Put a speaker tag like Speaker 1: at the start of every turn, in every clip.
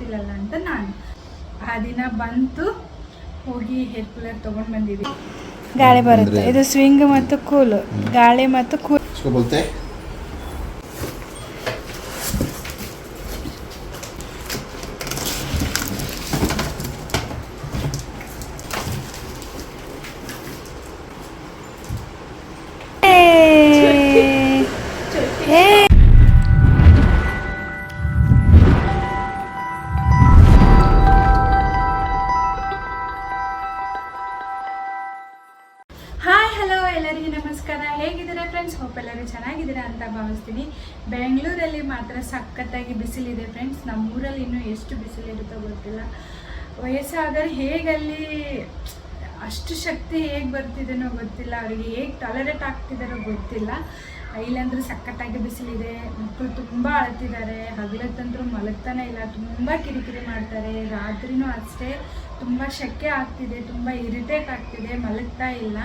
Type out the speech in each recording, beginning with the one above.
Speaker 1: ಹತ್ತುತ್ತಿಲ್ಲಲ್ಲ ಅಂತ ನಾನು ಆ ದಿನ ಬಂತು. ಹೋಗಿ ಹೇರ್ ಕೂಲರ್ ತೊಗೊಂಡು ಬಂದಿದ್ದೀವಿ. ಗಾಳಿ ಬರುತ್ತೆ, ಇದು ಸ್ವಿಂಗ್ ಮತ್ತು ಕೂಲ್, ಗಾಳಿ ಮತ್ತು ಕೂಲ್. ಎಲ್ಲರಿಗೂ ನಮಸ್ಕಾರ. ಹೇಗಿದ್ದೀರಾ ಫ್ರೆಂಡ್ಸ್? ಹೋಪ್ ಎಲ್ಲರೂ ಚೆನ್ನಾಗಿದ್ದೀರಾ ಅಂತ ಭಾವಿಸ್ತೀನಿ. ಬೆಂಗಳೂರಲ್ಲಿ ಮಾತ್ರ ಸಖತ್ತಾಗಿ ಬಿಸಿಲಿದೆ ಫ್ರೆಂಡ್ಸ್. ನಮ್ಮೂರಲ್ಲಿ ಇನ್ನೂ ಎಷ್ಟು ಬಿಸಿಲಿರುತ್ತೋ ಗೊತ್ತಿಲ್ಲ. ವಯಸ್ಸಾದರೆ ಹೇಗಲ್ಲಿ ಅಷ್ಟು ಶಕ್ತಿ ಹೇಗೆ ಬರ್ತಿದೆನೋ ಗೊತ್ತಿಲ್ಲ, ಅವರಿಗೆ ಹೇಗೆ ಟಾಲರೇಟ್ ಆಗ್ತಿದ್ದಾರೋ ಗೊತ್ತಿಲ್ಲ. ಇಲ್ಲಾಂದ್ರೆ ಸಖತ್ತಾಗಿ ಬಿಸಿಲಿದೆ. ಮಕ್ಕಳು ತುಂಬ ಅಳ್ತಿದ್ದಾರೆ. ಹಗಲತ್ತಂದ್ರೂ ಮಲಗ್ತಾನೆ ಇಲ್ಲ, ತುಂಬ ಕಿರಿಕಿರಿ ಮಾಡ್ತಾರೆ. ರಾತ್ರಿನೂ ಅಷ್ಟೇ ತುಂಬ ಶೆಕೆ ಆಗ್ತಿದೆ, ತುಂಬ ಇರಿಟೇಟ್ ಆಗ್ತಿದೆ, ಮಲಗ್ತಾ ಇಲ್ಲ.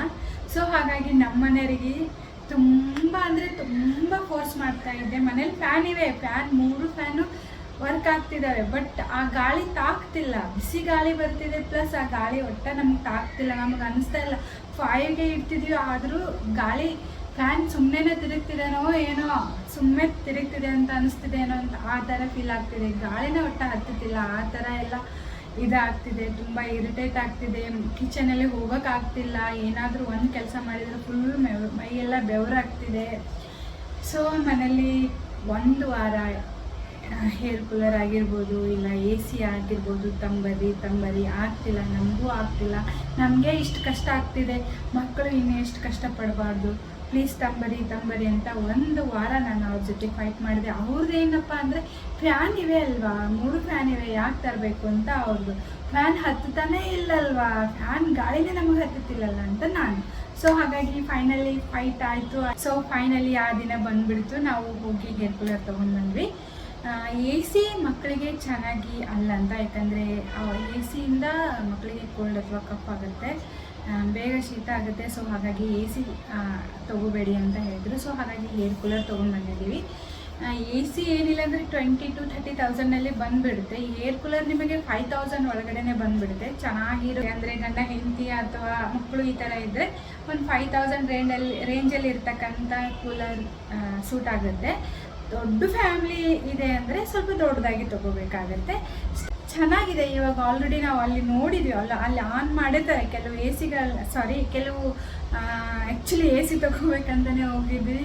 Speaker 1: ಸೊ ಹಾಗಾಗಿ ನಮ್ಮ ಮನೆಯವರಿಗೆ ತುಂಬ ಅಂದರೆ ತುಂಬ ಫೋರ್ಸ್ ಮಾಡ್ತಾ ಇದ್ದೆ. ಮನೇಲಿ ಫ್ಯಾನ್ ಇವೆ, ಮೂರು ಫ್ಯಾನು ವರ್ಕ್ ಆಗ್ತಿದ್ದಾವೆ, ಬಟ್ ಆ ಗಾಳಿ ತಾಕ್ತಿಲ್ಲ. ಬಿಸಿ ಗಾಳಿ ಬರ್ತಿದೆ, ಪ್ಲಸ್ ಆ ಗಾಳಿ ಒಟ್ಟ ನಮ್ಗೆ ತಾಕ್ತಿಲ್ಲ. ನಮಗೆ ಅನಿಸ್ತಾ ಇಲ್ಲ 5ಗೆ ಇಡ್ತಿದೀವಿ, ಆದರೂ ಗಾಳಿ ಫ್ಯಾನ್ ಸುಮ್ಮನೆ ತಿರುಗ್ತಿದೇನೋ ಏನೋ, ಸುಮ್ಮನೆ ತಿರುಗ್ತಿದೆ ಅಂತ ಅನಿಸ್ತಿದೆ ಏನೋ ಅಂತ ಆ ಥರ ಫೀಲ್ ಆಗ್ತಿದೆ. ಗಾಳಿನ ಒಟ್ಟ ಹತ್ತುತ್ತಿಲ್ಲ, ಆ ಥರ ಎಲ್ಲ ಇದಾಗ್ತಿದೆ. ತುಂಬ ಇರಿಟೇಟ್ ಆಗ್ತಿದೆ. ಕಿಚನಲ್ಲಿ ಹೋಗೋಕ್ಕಾಗ್ತಿಲ್ಲ. ಏನಾದರೂ ಒಂದು ಕೆಲಸ ಮಾಡಿದರೆ ಫುಲ್ ಮೈಯೆಲ್ಲ ಬೆವರಾಗ್ತಿದೆ. ಸೊ ಮನೇಲಿ ಒಂದು ವಾರ ಹೇರ್ ಕೂಲರ್ ಆಗಿರ್ಬೋದು, ಇಲ್ಲ AC ಆಗಿರ್ಬೋದು, ತಂಬರಿ ಆಗ್ತಿಲ್ಲ, ನಮಗೂ ಆಗ್ತಿಲ್ಲ. ನಮಗೆ ಇಷ್ಟು ಕಷ್ಟ ಆಗ್ತಿದೆ, ಮಕ್ಕಳು ಇನ್ನೂ ಎಷ್ಟು ಕಷ್ಟಪಡಬಾರ್ದು, ಪ್ಲೀಸ್ ತಂಬರಿ ಅಂತ ಒಂದು ವಾರ ನಾನು ಅವ್ರ ಜೊತೆ ಫೈಟ್ ಮಾಡಿದೆ. ಅವ್ರದ್ದು ಏನಪ್ಪ ಅಂದರೆ ಫ್ಯಾನ್ ಇವೆ ಅಲ್ವಾ, 3 ಫ್ಯಾನ್ ಇವೆ, ಯಾಕೆ ತರಬೇಕು ಅಂತ ಅವ್ರದ್ದು. ಫ್ಯಾನ್ ಹತ್ತುತ್ತಾನೇ ಇಲ್ಲಲ್ವಾ, ಫ್ಯಾನ್ ಗಾಳಿನೇ ನಮಗೆ ಹತ್ತುತ್ತಿಲ್ಲಲ್ಲ ಅಂತ ನಾನು. ಸೊ ಹಾಗಾಗಿ ಫೈನಲಿ ಫೈಟ್ ಆಯಿತು. ಸೊ ಫೈನಲಿ ಆ ದಿನ ಬಂದುಬಿಡ್ತು. ನಾವು ಹೋಗಿ ಹೇರ್ ಕೂಲರ್ ತೊಗೊಂಡು ಬಂದ್ವಿ. AC ಮಕ್ಕಳಿಗೆ ಚೆನ್ನಾಗಿ ಅಲ್ಲ ಅಂತ, ಯಾಕಂದರೆ AC ಮಕ್ಕಳಿಗೆ ಕೋಲ್ಡ್ ಅಥವಾ ಕಫ್ ಆಗುತ್ತೆ, ಬೇಗ ಶೀತ ಆಗುತ್ತೆ. ಸೊ ಹಾಗಾಗಿ AC ತೊಗೋಬೇಡಿ ಅಂತ ಹೇಳಿದ್ರು. ಸೊ ಹಾಗಾಗಿ ಹೇರ್ ಕೂಲರ್ ತೊಗೊಂಡು ಬಂದಿದ್ದೀವಿ. AC ಏನಿಲ್ಲ ಅಂದರೆ 20,000 to 30,000 ಬಂದುಬಿಡುತ್ತೆ. ಹೇರ್ ಕೂಲರ್ ನಿಮಗೆ 5,000 ಒಳಗಡೆ ಬಂದುಬಿಡುತ್ತೆ. ಚೆನ್ನಾಗಿರೋ ಅಂದರೆ ಗಂಡ ಹೆಂಡತಿ ಅಥವಾ ಮಕ್ಕಳು ಈ ಥರ ಇದ್ದರೆ ಒಂದು 5,000 ರೇಂಜಲ್ಲಿ ಇರ್ತಕ್ಕಂಥ ಕೂಲರ್ ಸೂಟ್ ಆಗುತ್ತೆ. ದೊಡ್ಡ ಫ್ಯಾಮಿಲಿ ಇದೆ ಅಂದರೆ ಸ್ವಲ್ಪ ದೊಡ್ಡದಾಗಿ ತೊಗೋಬೇಕಾಗತ್ತೆ. ಚೆನ್ನಾಗಿದೆ. ಇವಾಗ ಆಲ್ರೆಡಿ ನಾವು ಅಲ್ಲಿ ನೋಡಿದ್ವಿ, ಅಲ್ಲಿ ಆನ್ ಮಾಡಿರ್ತಾರೆ ಕೆಲವು ಆ್ಯಕ್ಚುಲಿ AC ತೊಗೋಬೇಕಂತಲೇ ಹೋಗಿದ್ವಿ.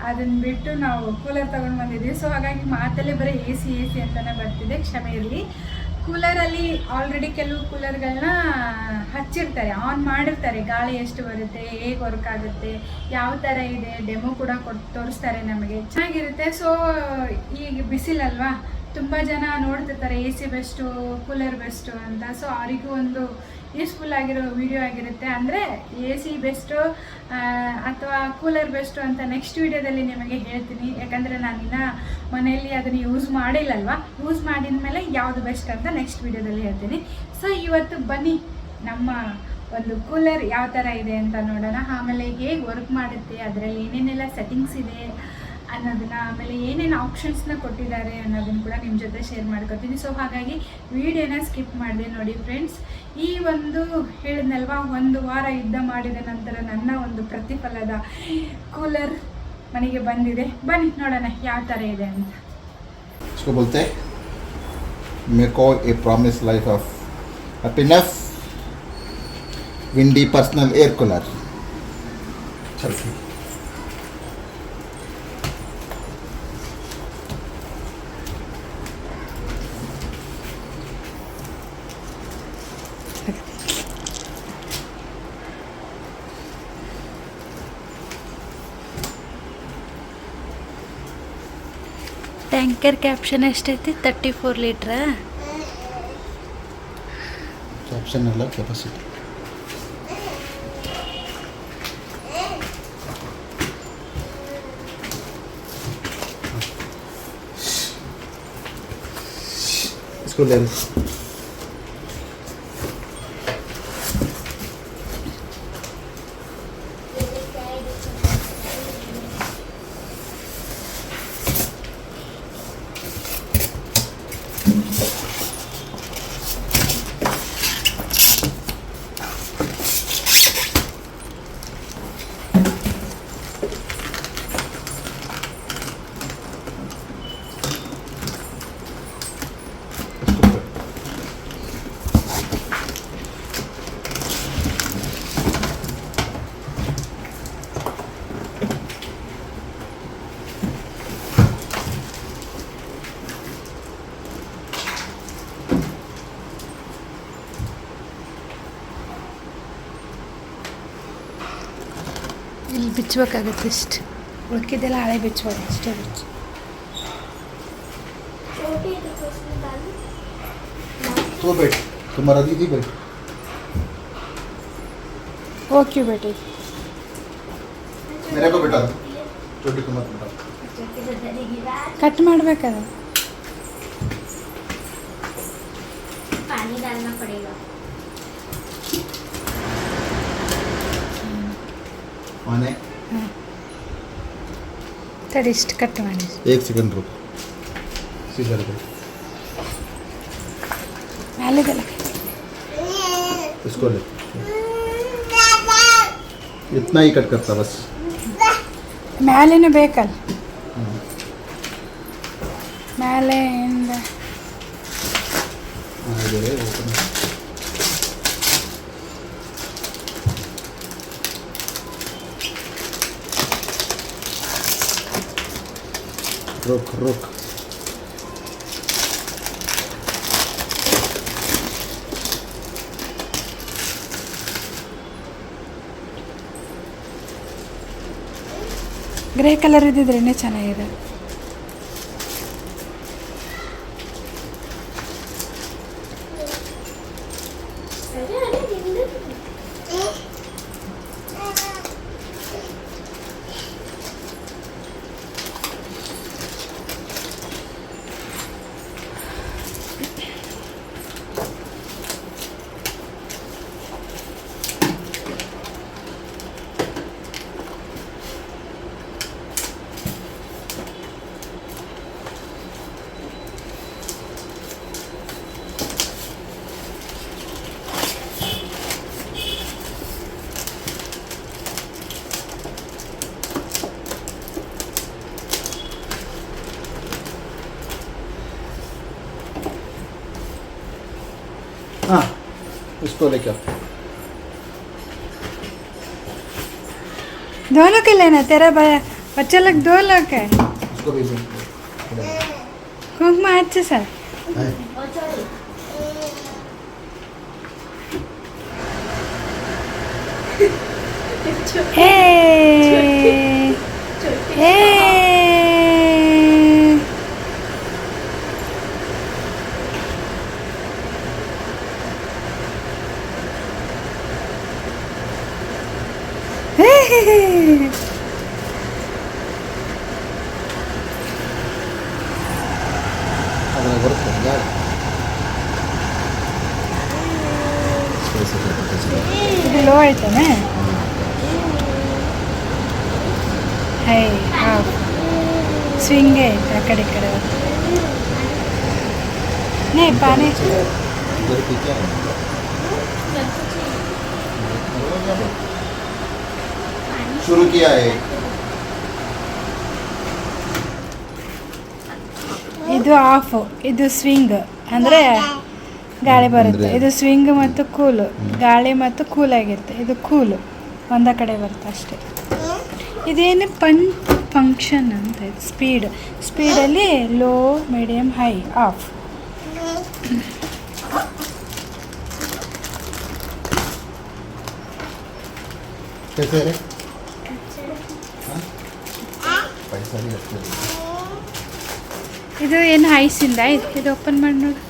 Speaker 1: ಅದನ್ನು ಬಿಟ್ಟು ನಾವು ಕೂಲರ್ ತೊಗೊಂಡು ಬಂದಿದ್ವಿ. ಸೊ ಹಾಗಾಗಿ ಮಾತಲ್ಲೇ ಬರೀ AC ಅಂತಲೇ ಬರ್ತಿದೆ, ಕ್ಷಮೆ ಇರಲಿ. ಕೂಲರಲ್ಲಿ ಆಲ್ರೆಡಿ ಕೆಲವು ಕೂಲರ್ಗಳನ್ನ ಹಚ್ಚಿರ್ತಾರೆ, ಆನ್ ಮಾಡಿರ್ತಾರೆ, ಗಾಳಿ ಎಷ್ಟು ಬರುತ್ತೆ, ಹೇಗೆ ವರ್ಕ್ ಆಗುತ್ತೆ, ಯಾವ ಥರ ಇದೆ, ಡೆಮೋ ಕೂಡ ತೋರಿಸ್ತಾರೆ ನಮಗೆ, ಚೆನ್ನಾಗಿರುತ್ತೆ. ಸೊ ಈಗ ಬಿಸಿಲಲ್ವಾ, ತುಂಬ ಜನ ನೋಡ್ತಿರ್ತಾರೆ AC ಬೆಸ್ಟು, ಕೂಲರ್ ಬೆಸ್ಟು ಅಂತ. ಸೊ ಅವರಿಗೂ ಒಂದು ಯೂಸ್ಫುಲ್ ಆಗಿರೋ ವಿಡಿಯೋ ಆಗಿರುತ್ತೆ. ಅಂದರೆ AC ಬೆಸ್ಟು ಅಥವಾ ಕೂಲರ್ ಬೆಸ್ಟು ಅಂತ ನೆಕ್ಸ್ಟ್ ವಿಡಿಯೋದಲ್ಲಿ ನಿಮಗೆ ಹೇಳ್ತೀನಿ. ಯಾಕಂದರೆ ನಾನಿನ್ನ ಮನೆಯಲ್ಲಿ ಅದನ್ನು ಯೂಸ್ ಮಾಡಿಲ್ಲಲ್ವ, ಯೂಸ್ ಮಾಡಿದ ಮೇಲೆ ಯಾವುದು ಬೆಸ್ಟ್ ಅಂತ ನೆಕ್ಸ್ಟ್ ವಿಡಿಯೋದಲ್ಲಿ ಹೇಳ್ತೀನಿ. ಸೊ ಇವತ್ತು ಬನ್ನಿ ನಮ್ಮ ಒಂದು ಕೂಲರ್ ಯಾವ ಥರ ಇದೆ ಅಂತ ನೋಡೋಣ. ಆಮೇಲೆ ಹೇಗೆ ವರ್ಕ್ ಮಾಡುತ್ತೆ, ಅದರಲ್ಲಿ ಏನೇನೆಲ್ಲ ಸೆಟ್ಟಿಂಗ್ಸ್ ಇದೆ ಅನ್ನೋದನ್ನ, ಆಮೇಲೆ ಏನೇನು ಆಪ್ಷನ್ಸ್ನ ಕೊಟ್ಟಿದ್ದಾರೆ ಅನ್ನೋದನ್ನು ಕೂಡ ನಿಮ್ಮ ಜೊತೆ ಶೇರ್ ಮಾಡ್ಕೊತೀನಿ. ಸೊ ಹಾಗಾಗಿ ವಿಡಿಯೋನ ಸ್ಕಿಪ್ ಮಾಡಿದೆ ನೋಡಿ ಫ್ರೆಂಡ್ಸ್. ಈ ಒಂದು ಹೇಳಿದ್ನಲ್ವ, ಒಂದು ವಾರ ಯುದ್ಧ ಮಾಡಿದ ನಂತರ ನನ್ನ ಒಂದು ಪ್ರತಿಫಲದ ಕೂಲರ್ ಮನೆಗೆ ಬಂದಿದೆ. ಬನ್ನಿ ನೋಡೋಣ ಯಾವ ಥರ ಇದೆ ಅಂತ.
Speaker 2: इसको बोलते हैं मेरे को ए promise life of happiness windy personal air cooler. चलती
Speaker 1: ಟ್ಯಾಂಕರ್ ಕ್ಯಾಪ್ಷನ್ ಎಷ್ಟೈತಿ? 34 ಲೀಟ್ರಾ?
Speaker 2: ಕ್ಯಾಪ್ಷನ್ ಅಲ್ಲ, ಕೆಪಾಸಿಟಿ. इसको ले लो.
Speaker 1: ಇಲ್ಲಿ ಬಿಚ್ಚಬೇಕಾಗತ್ತೆ ಇಷ್ಟು, ಉಳ್ಕಿದ್ದೆಲ್ಲ ಹಳೆ ಬಿಚ್ಚಬಾರ್ದು, ಇಷ್ಟೇ ಬಿಚ್ಚು.
Speaker 2: तो बैठ, तुम्हारा दीदी बैठ.
Speaker 1: ಓಕೆ ಬೇಟಿ.
Speaker 2: मेरे को बैठा दो, छोटी को मत बैठा.
Speaker 1: ಕಟ್ ಮಾಡ್ಬೇಕದ.
Speaker 3: पानी डालना पड़ेगा.
Speaker 2: माने
Speaker 1: ತಡಿ ಇಷ್ಟು ಕಟ್ ಮಾಡಿ.
Speaker 2: 1 सेकंड रुक. सीजर पे
Speaker 1: ಮ್ಯಾಲಿದೆಲ್ಲ
Speaker 2: इसको ले. इतना ही कट करता बस.
Speaker 1: ಮ್ಯಾಲೇನೂ ಬೇಕಲ್ಲ, ಮ್ಯಾಲೆಯಿಂದ
Speaker 2: इधर है ओपन. रुक रुक.
Speaker 1: ಗ್ರೇ ಕಲರ್ ಇದ್ದಿದ್ರೇ ಚೆನ್ನಾಗಿದೆ.
Speaker 2: हाँ इसको लेकर.
Speaker 1: दोनों के लेना, तेरा बच्चा लोग 2 लोग है.
Speaker 2: इसको भी दो.
Speaker 1: कुंकुमा अच्छे सर.
Speaker 2: है.
Speaker 1: हे हे
Speaker 2: ಅದನ್ನ ಬರುತ್ತೆ ಗಾಳಿ.
Speaker 1: ಇದು ಲೋ ಆಯ್ತಾನೆ. ಹೈ ಹಾಫ್ ಸ್ವಿಂಗ್ ಐತೆ ಆ ಕಡೆ ಈ ಕಡೆ. ನೇ ಪಾನಿ
Speaker 2: इधर की क्या है? शुरू किया है.
Speaker 1: ಇದು ಆಫ್, ಇದು ಸ್ವಿಂಗ್ ಅಂದರೆ ಗಾಳಿ ಬರುತ್ತೆ. ಇದು ಸ್ವಿಂಗ್ ಮತ್ತು ಕೂಲು, ಗಾಳಿ ಮತ್ತು ಕೂಲ್ ಆಗಿರುತ್ತೆ. ಇದು ಕೂಲು ಒಂದ ಕಡೆ ಬರುತ್ತೆ ಅಷ್ಟೇ. ಇದೇನು ಫಂಕ್ಷನ್ ಅಂತ ಇದೆ. ಸ್ಪೀಡಲ್ಲಿ ಲೋ, ಮೀಡಿಯಮ್, ಹೈ, ಆಫ್.
Speaker 2: कैसे है? पैसा भी अच्छा है.
Speaker 1: ಇದು ಏನು ಐಸಿಂದ ಇದು ಓಪನ್ ಮಾಡಿ ನೋಡಿ.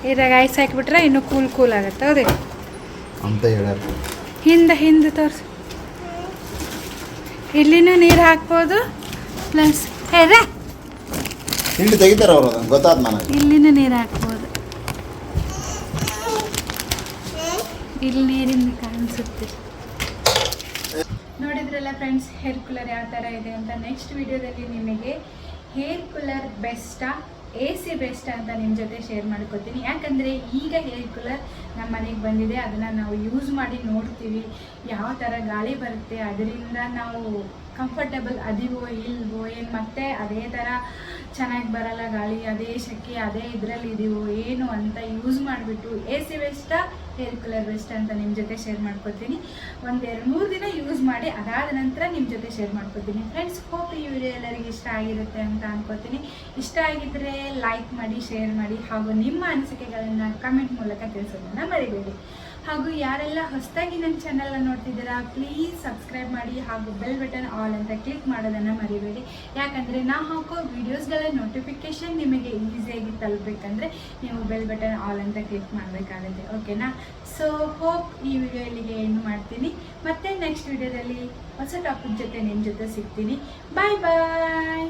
Speaker 1: ಇದ್ರಾಗ ಐಸ್ ಹಾಕಿಬಿಟ್ರೆ ಇನ್ನೂ ಕೂಲ್ ಆಗುತ್ತೆ. ಹೌದೇ
Speaker 2: ಅಂತ ಹೇಳ್ಯಾರ.
Speaker 1: ಹಿಂದೆ ತೋರಿಸಿ. ಇಲ್ಲಿನೂ ನೀರು ಹಾಕ್ಬೋದು ಪ್ಲಸ್
Speaker 2: ಹಿಂಡಿ ತೆಗಿತಾರ ಅವರು, ಅದನ್ನು ಗೊತ್ತಾದ ನನಗೆ.
Speaker 1: ಇಲ್ಲಿನೂ ನೀರು ಹಾಕ್ಬೋದು. ಇಲ್ಲಿ ನೀರಿಂದ ಕಾಣಿಸುತ್ತೆ. ನೋಡಿದ್ರಲ್ಲ ಫ್ರೆಂಡ್ಸ್, ಹೇರ್ ಕೂಲರ್ ಯಾವ ಥರ ಇದೆ ಅಂತ. ನೆಕ್ಸ್ಟ್ ವಿಡಿಯೋದಲ್ಲಿ ನಿಮಗೆ ಹೇರ್ ಕೂಲರ್ ಬೆಸ್ಟಾ AC ಬೆಸ್ಟ್ ಅಂತ ನಿಮ್ಮ ಜೊತೆ ಶೇರ್ ಮಾಡ್ಕೊತೀನಿ. ಯಾಕಂದರೆ ಈಗ ಹೇರ್ ಕೂಲರ್ ನಮ್ಮ ಮನೆಗೆ ಬಂದಿದೆ, ಅದನ್ನು ನಾವು ಯೂಸ್ ಮಾಡಿ ನೋಡ್ತೀವಿ ಯಾವ ಥರ ಗಾಳಿ ಬರುತ್ತೆ, ಅದರಿಂದ ನಾವು ಕಂಫರ್ಟಬಲ್ ಅದೀವೋ ಇಲ್ವೋ, ಏನು ಮತ್ತೆ ಅದೇ ಥರ ಚೆನ್ನಾಗಿ ಬರಲ್ಲ ಗಾಳಿ, ಅದೇ ಶೆಕೆ ಅದೇ ಇದರಲ್ಲಿ ಇದೀವೋ ಏನು ಅಂತ ಯೂಸ್ ಮಾಡಿಬಿಟ್ಟು AC ಬೆಸ್ಟಾ ಹೇರ್ ಕೂಲರ್ ಬೆಸ್ಟ್ ಅಂತ ನಿಮ್ಮ ಜೊತೆ ಶೇರ್ ಮಾಡ್ಕೊತೀನಿ. 1-2-3 ದಿನ ಯೂಸ್ ಮಾಡಿ ಅದಾದ ನಂತರ ನಿಮ್ಮ ಜೊತೆ ಶೇರ್ ಮಾಡ್ಕೊತೀನಿ. ಫ್ರೆಂಡ್ಸ್, ಹೋಪ್ ಈ ವಿಡಿಯೋ ಎಲ್ಲರಿಗೆ ಇಷ್ಟ ಆಗಿರುತ್ತೆ ಅಂತ ಅನ್ಕೋತೀನಿ. ಇಷ್ಟ ಆಗಿದ್ದರೆ ಲೈಕ್ ಮಾಡಿ, ಶೇರ್ ಮಾಡಿ, ಹಾಗೂ ನಿಮ್ಮ ಅನಿಸಿಕೆಗಳನ್ನು ಕಮೆಂಟ್ ಮೂಲಕ ತಿಳಿಸೋದನ್ನು ಮರಿಬೇಡಿ. ಹಾಗೂ ಯಾರೆಲ್ಲ ಹೊಸದಾಗಿ ನನ್ನ ಚಾನಲ್ನ ನೋಡ್ತಿದ್ದೀರಾ ಪ್ಲೀಸ್ ಸಬ್ಸ್ಕ್ರೈಬ್ ಮಾಡಿ ಹಾಗೂ ಬೆಲ್ ಬಟನ್ ಆಲ್ ಅಂತ ಕ್ಲಿಕ್ ಮಾಡೋದನ್ನು ಮರಿಬೇಡಿ. ಯಾಕಂದರೆ ನಾ ಹಾಕೋ ವೀಡಿಯೋಸ್ಗಳ ನೋಟಿಫಿಕೇಷನ್ ನಿಮಗೆ ಈಸಿಯಾಗಿ ತಲುಪಬೇಕಂದ್ರೆ ನೀವು ಬೆಲ್ ಬಟನ್ ಆಲ್ ಅಂತ ಕ್ಲಿಕ್ ಮಾಡಬೇಕಾಗುತ್ತೆ. ಓಕೆನಾ? ಸೊ ಹೋಪ್ ಈ ವಿಡಿಯೋ ಇಲ್ಲಿಗೆ ಏನು ಮಾಡ್ತೀನಿ. ಮತ್ತೆ ನೆಕ್ಸ್ಟ್ ವಿಡಿಯೋದಲ್ಲಿ ಹೊಸ ಟಾಪಿಕ್ ಜೊತೆ ನಿಮ್ಮ ಜೊತೆ ಸಿಗ್ತೀನಿ. ಬಾಯ್ ಬಾಯ್.